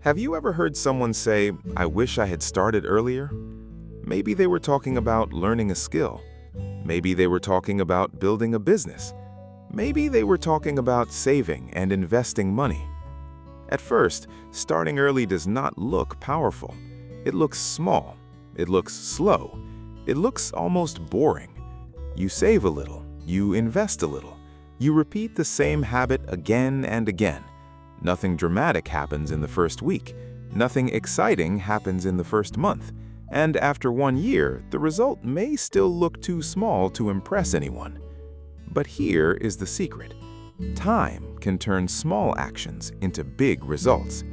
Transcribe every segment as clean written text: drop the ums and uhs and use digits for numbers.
Have you ever heard someone say, "I wish I had started earlier"? Maybe they were talking about learning a skill. Maybe they were talking about building a business. Maybe they were talking about saving and investing money. At first, starting early does not look powerful. It looks small. It looks slow. It looks almost boring. You save a little. You invest a little. You repeat the same habit again and again. Nothing dramatic happens in the first week. Nothing exciting happens in the first month. And after 1 year, the result may still look too small to impress anyone. But here is the secret. Time can turn small actions into big results.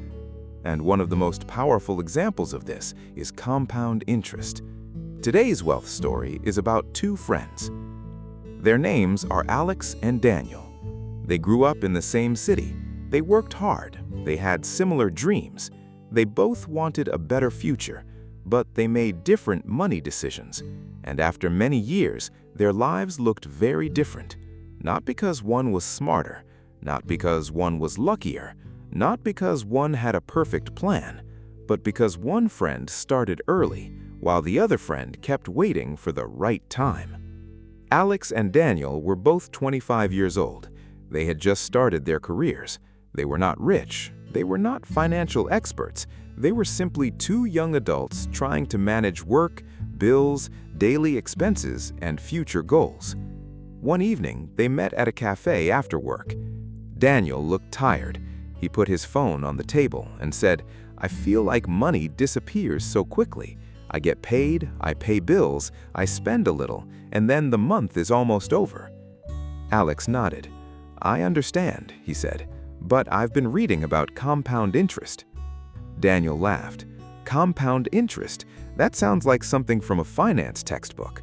And one of the most powerful examples of this is compound interest. Today's wealth story is about two friends. Their names are Alex and Daniel. They grew up in the same city. They worked hard. They had similar dreams. They both wanted a better future, but they made different money decisions. And after many years, their lives looked very different. Not because one was smarter, not because one was luckier, not because one had a perfect plan, but because one friend started early, while the other friend kept waiting for the right time. Alex and Daniel were both 25 years old. They had just started their careers. They were not rich. They were not financial experts. They were simply two young adults trying to manage work, bills, daily expenses, and future goals. One evening, they met at a cafe after work. Daniel looked tired. He put his phone on the table and said, "I feel like money disappears so quickly. I get paid, I pay bills, I spend a little, and then the month is almost over." Alex nodded. "I understand," he said, "but I've been reading about compound interest." Daniel laughed. "Compound interest? That sounds like something from a finance textbook."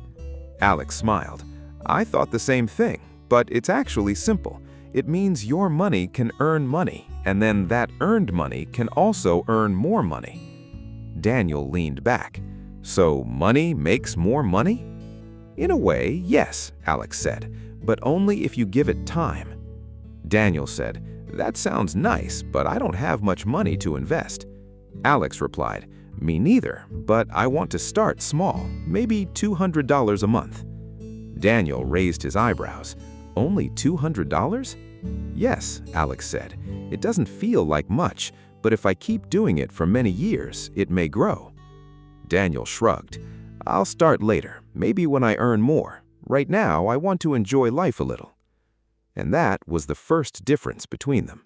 Alex smiled. "I thought the same thing, but it's actually simple. It means your money can earn money, and then that earned money can also earn more money." Daniel leaned back. "So money makes more money?" "In a way, yes," Alex said, "but only if you give it time." Daniel said, "That sounds nice, but I don't have much money to invest." Alex replied, "Me neither, but I want to start small, maybe $200 a month." Daniel raised his eyebrows. "Only $200? "Yes," Alex said. "It doesn't feel like much, but if I keep doing it for many years, it may grow." Daniel shrugged. "I'll start later, maybe when I earn more. Right now, I want to enjoy life a little." And that was the first difference between them.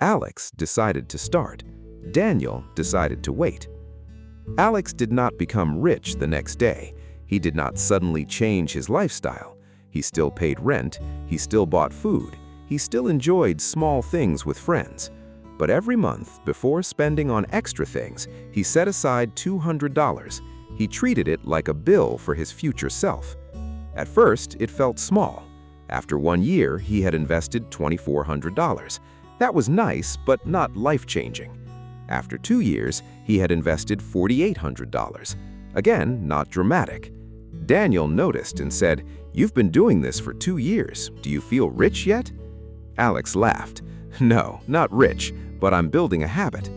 Alex decided to start. Daniel decided to wait. Alex did not become rich the next day. He did not suddenly change his lifestyle. He still paid rent, he still bought food, he still enjoyed small things with friends. But every month, before spending on extra things, he set aside $200. He treated it like a bill for his future self. At first, it felt small. After 1 year, he had invested $2,400. That was nice, but not life-changing. After 2 years, he had invested $4,800. Again, not dramatic. Daniel noticed and said, "You've been doing this for 2 years. Do you feel rich yet?" Alex laughed. "No, not rich, but I'm building a habit."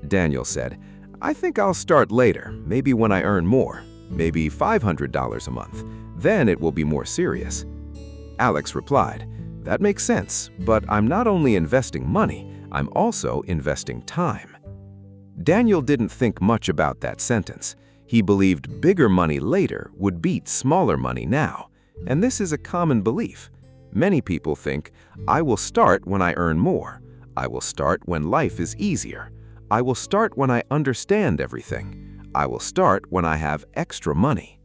Daniel said, "I think I'll start later, maybe when I earn more, maybe $500 a month. Then it will be more serious." Alex replied, "That makes sense, but I'm not only investing money, I'm also investing time." Daniel didn't think much about that sentence. He believed bigger money later would beat smaller money now, and this is a common belief. Many people think, "I will start when I earn more. I will start when life is easier. I will start when I understand everything. I will start when I have extra money."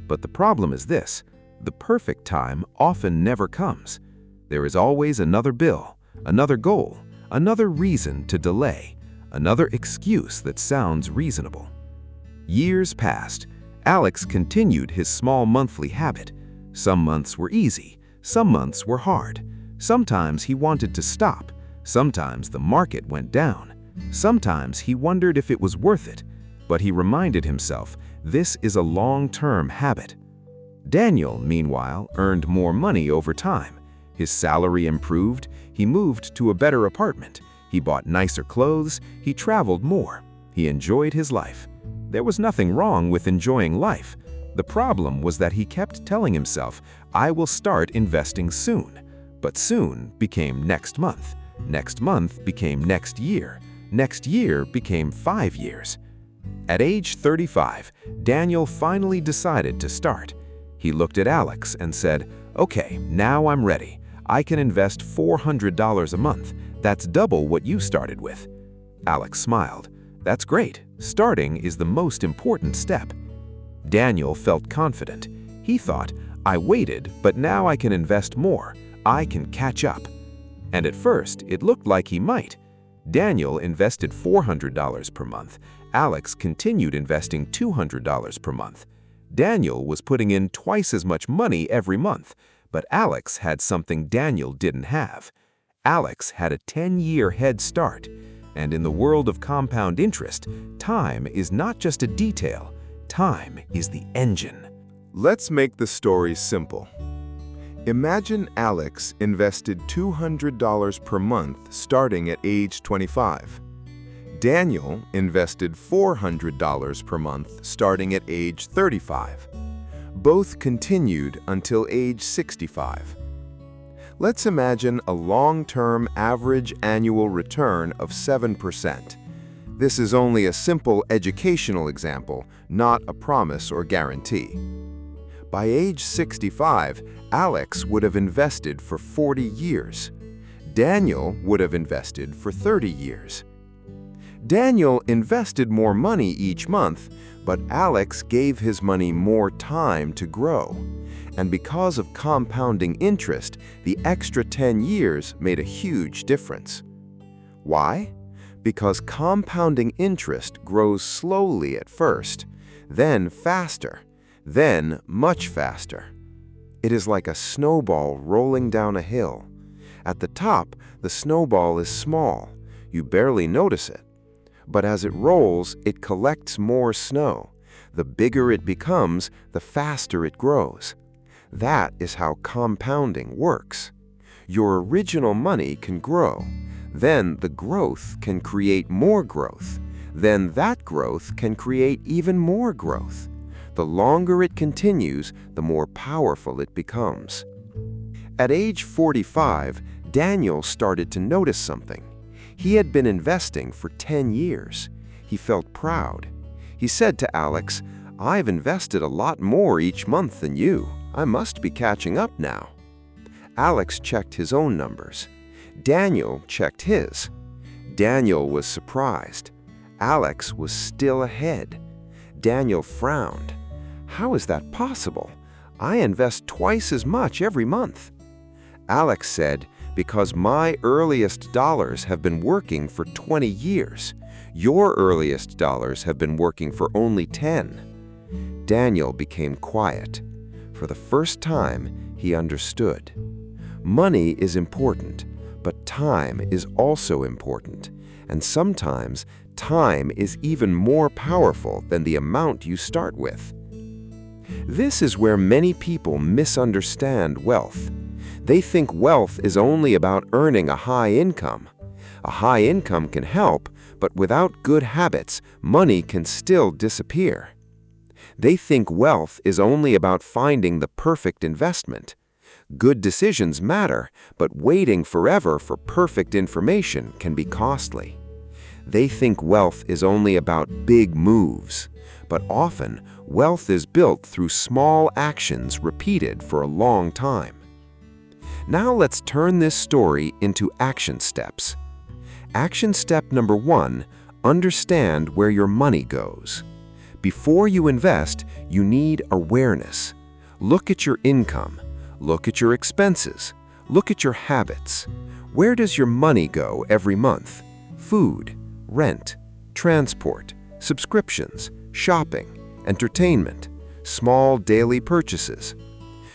But the problem is this: the perfect time often never comes. There is always another bill, another goal, another reason to delay, another excuse that sounds reasonable. Years passed. Alex continued his small monthly habit. Some months were easy, some months were hard. Sometimes he wanted to stop. Sometimes the market went down. Sometimes he wondered if it was worth it. But he reminded himself, this is a long-term habit. Daniel, meanwhile, earned more money over time. His salary improved, he moved to a better apartment, He bought nicer clothes, he traveled more, he enjoyed his life. There was nothing wrong with enjoying life. The problem was that he kept telling himself, I will start investing soon. But soon became next month. Next month became next year. Next year became 5 years. At age 35, Daniel finally decided to start. He looked at Alex and said, okay, now I'm ready. I can invest $400 a month. That's double what you started with. Alex smiled. That's great. Starting is the most important step. Daniel felt confident. He thought, I waited, but now I can invest more. I can catch up. And at first, it looked like he might. Daniel invested $400 per month. Alex continued investing $200 per month. Daniel was putting in twice as much money every month, but Alex had something Daniel didn't have. Alex had a 10-year head start. And in the world of compound interest, time is not just a detail. Time is the engine. Let's make the story simple. Imagine Alex invested $200 per month starting at age 25. Daniel invested $400 per month starting at age 35. Both continued until age 65. Let's imagine a long-term average annual return of 7%. This is only a simple educational example, not a promise or guarantee. By age 65, Alex would have invested for 40 years. Daniel would have invested for 30 years. Daniel invested more money each month, but Alex gave his money more time to grow. And because of compounding interest, the extra 10 years made a huge difference. Why? Because compounding interest grows slowly at first, then faster, then much faster. It is like a snowball rolling down a hill. At the top, the snowball is small. You barely notice it. But as it rolls, it collects more snow. The bigger it becomes, the faster it grows. That is how compounding works. Your original money can grow. Then the growth can create more growth. Then that growth can create even more growth. The longer it continues, the more powerful it becomes. At age 45, Daniel started to notice something. He had been investing for 10 years. He felt proud. He said to Alex, I've invested a lot more each month than you. I must be catching up now. Alex checked his own numbers. Daniel checked his. Daniel was surprised. Alex was still ahead. Daniel frowned. How is that possible? I invest twice as much every month. Alex said, because my earliest dollars have been working for 20 years. Your earliest dollars have been working for only 10. Daniel became quiet. For the first time, he understood. Money is important, but time is also important. And sometimes, time is even more powerful than the amount you start with. This is where many people misunderstand wealth. They think wealth is only about earning a high income. A high income can help, but without good habits, money can still disappear. They think wealth is only about finding the perfect investment. Good decisions matter, but waiting forever for perfect information can be costly. They think wealth is only about big moves, but often wealth is built through small actions repeated for a long time. Now let's turn this story into action steps. Action step number 1, understand where your money goes. Before you invest, you need awareness. Look at your income. Look at your expenses. Look at your habits. Where does your money go every month? Food, rent, transport, subscriptions, shopping, entertainment, small daily purchases.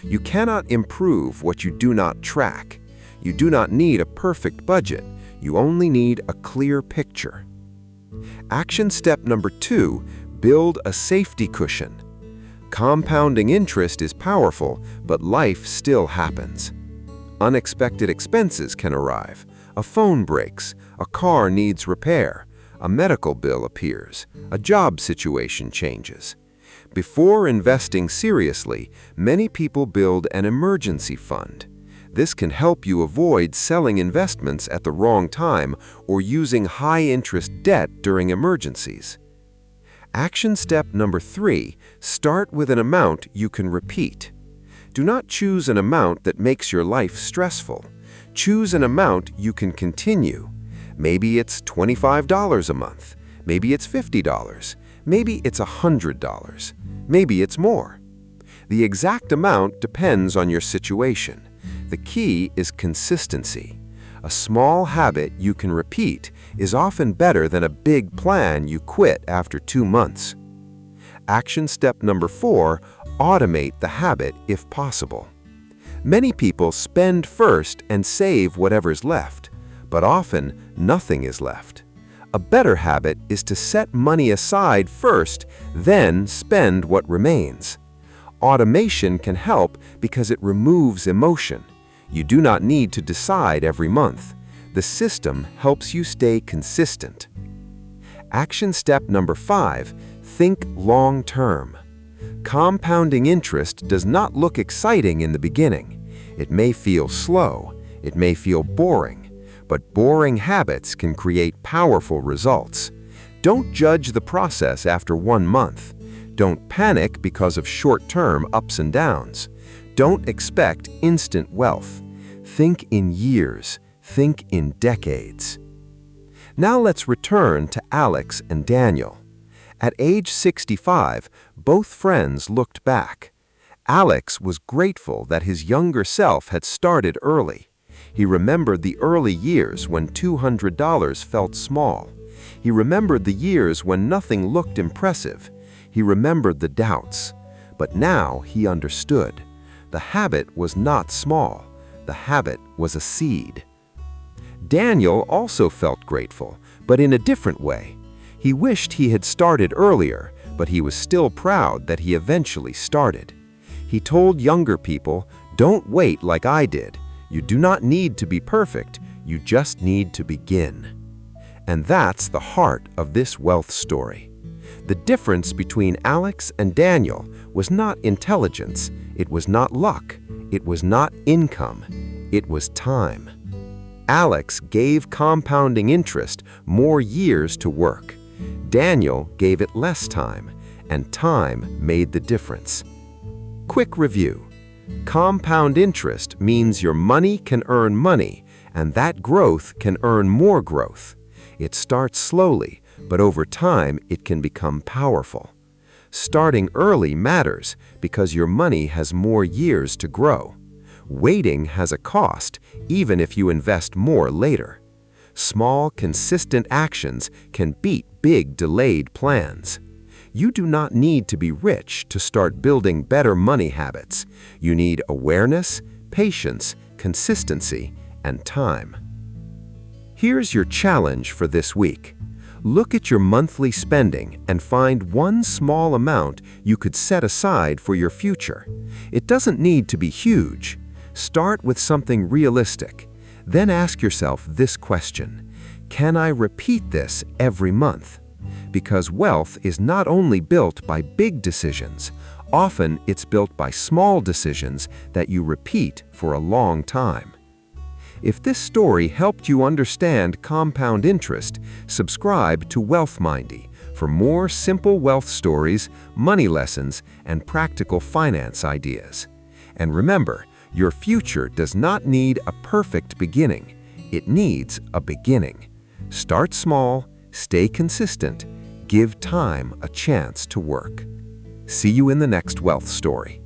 You cannot improve what you do not track. You do not need a perfect budget. You only need a clear picture. Action step number 2, build a safety cushion. Compounding interest is powerful, but life still happens. Unexpected expenses can arrive. A phone breaks, a car needs repair, a medical bill appears, a job situation changes. Before investing seriously, many people build an emergency fund. This can help you avoid selling investments at the wrong time or using high-interest debt during emergencies. Action step number 3, start with an amount you can repeat. Do not choose an amount that makes your life stressful. Choose an amount you can continue. Maybe it's $25 a month. Maybe it's $50. Maybe it's $100. Maybe it's more. The exact amount depends on your situation. The key is consistency. A small habit you can repeat is often better than a big plan you quit after 2 months. Action step number 4, automate the habit if possible. Many people spend first and save whatever's left, but often nothing is left. A better habit is to set money aside first, then spend what remains. Automation can help because it removes emotion. You do not need to decide every month. The system helps you stay consistent. Action step number 5, think long-term. Compounding interest does not look exciting in the beginning. It may feel slow, it may feel boring, but boring habits can create powerful results. Don't judge the process after 1 month. Don't panic because of short-term ups and downs. Don't expect instant wealth. Think in years. Think in decades. Now let's return to Alex and Daniel. At age 65, both friends looked back. Alex was grateful that his younger self had started early. He remembered the early years when $200 felt small. He remembered the years when nothing looked impressive. He remembered the doubts. But now he understood. The habit was not small. The habit was a seed. Daniel also felt grateful, but in a different way. He wished he had started earlier, but he was still proud that he eventually started. He told younger people, "Don't wait like I did. You do not need to be perfect. You just need to begin." And that's the heart of this wealth story. The difference between Alex and Daniel was not intelligence, it was not luck, it was not income, it was time. Alex gave compounding interest more years to work. Daniel gave it less time, and time made the difference. Quick review. Compound interest means your money can earn money, and that growth can earn more growth. It starts slowly, but over time it can become powerful. Starting early matters because your money has more years to grow. Waiting has a cost, even if you invest more later. Small, consistent actions can beat big, delayed plans. You do not need to be rich to start building better money habits. You need awareness, patience, consistency, and time. Here's your challenge for this week. Look at your monthly spending and find one small amount you could set aside for your future. It doesn't need to be huge. Start with something realistic. Then ask yourself this question: can I repeat this every month? Because wealth is not only built by big decisions, often it's built by small decisions that you repeat for a long time. If this story helped you understand compound interest, subscribe to WealthMindy for more simple wealth stories, money lessons, and practical finance ideas. And remember, your future does not need a perfect beginning. It needs a beginning. Start small, stay consistent, give time a chance to work. See you in the next wealth story.